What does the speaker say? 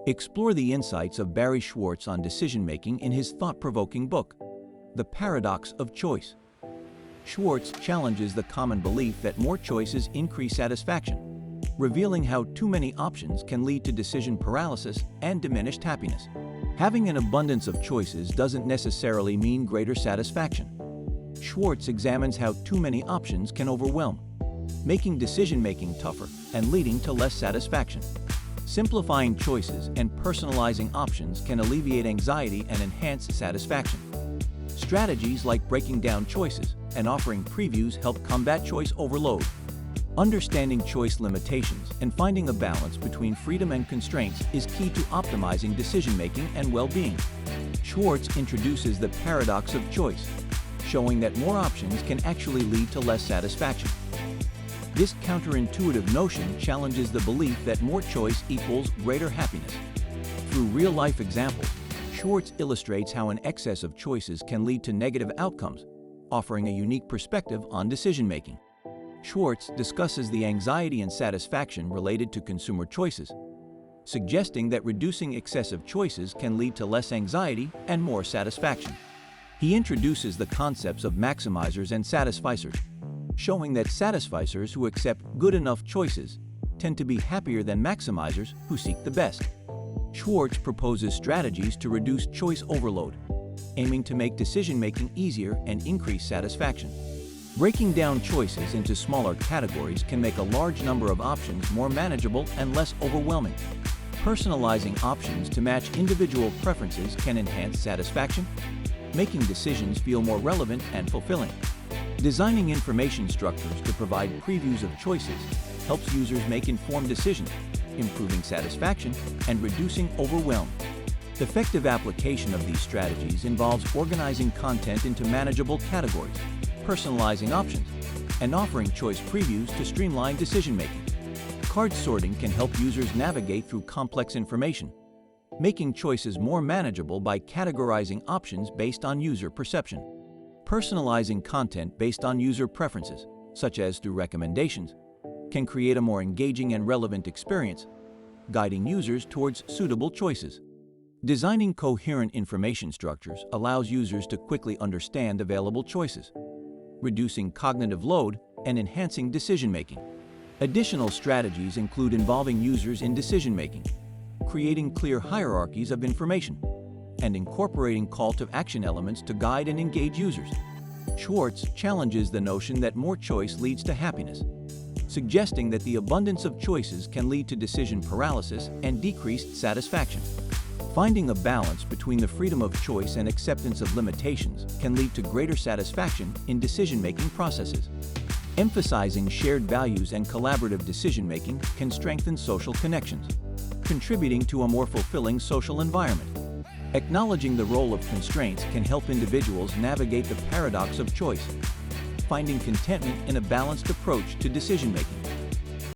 Explore the insights of Barry Schwartz on decision-making in his thought-provoking book, The Paradox of Choice. Schwartz challenges the common belief that more choices increase satisfaction, revealing how too many options can lead to decision paralysis and diminished happiness. Having an abundance of choices doesn't necessarily mean greater satisfaction. Schwartz examines how too many options can overwhelm, making decision-making tougher and leading to less satisfaction. Simplifying choices and personalizing options can alleviate anxiety and enhance satisfaction. Strategies like breaking down choices and offering previews help combat choice overload. Understanding choice limitations and finding a balance between freedom and constraints is key to optimizing decision-making and well-being. Schwartz introduces the paradox of choice, showing that more options can actually lead to less satisfaction. This counterintuitive notion challenges the belief that more choice equals greater happiness. Through real-life examples, Schwartz illustrates how an excess of choices can lead to negative outcomes, offering a unique perspective on decision-making. Schwartz discusses the anxiety and satisfaction related to consumer choices, suggesting that reducing excessive choices can lead to less anxiety and more satisfaction. He introduces the concepts of maximizers and satisficers, showing that satisficers who accept good enough choices tend to be happier than maximizers who seek the best. Schwartz proposes strategies to reduce choice overload, aiming to make decision-making easier and increase satisfaction. Breaking down choices into smaller categories can make a large number of options more manageable and less overwhelming. Personalizing options to match individual preferences can enhance satisfaction, making decisions feel more relevant and fulfilling. Designing information structures to provide previews of choices helps users make informed decisions, improving satisfaction and reducing overwhelm. Effective application of these strategies involves organizing content into manageable categories, personalizing options, and offering choice previews to streamline decision-making. Card sorting can help users navigate through complex information, making choices more manageable by categorizing options based on user perception. Personalizing content based on user preferences, such as through recommendations, can create a more engaging and relevant experience, guiding users towards suitable choices. Designing coherent information structures allows users to quickly understand available choices, reducing cognitive load and enhancing decision-making. Additional strategies include involving users in decision-making, creating clear hierarchies of information, and incorporating call-to-action elements to guide and engage users. Schwartz challenges the notion that more choice leads to happiness, suggesting that the abundance of choices can lead to decision paralysis and decreased satisfaction. Finding a balance between the freedom of choice and acceptance of limitations can lead to greater satisfaction in decision-making processes. Emphasizing shared values and collaborative decision-making can strengthen social connections, contributing to a more fulfilling social environment. Acknowledging the role of constraints can help individuals navigate the paradox of choice, finding contentment in a balanced approach to decision-making.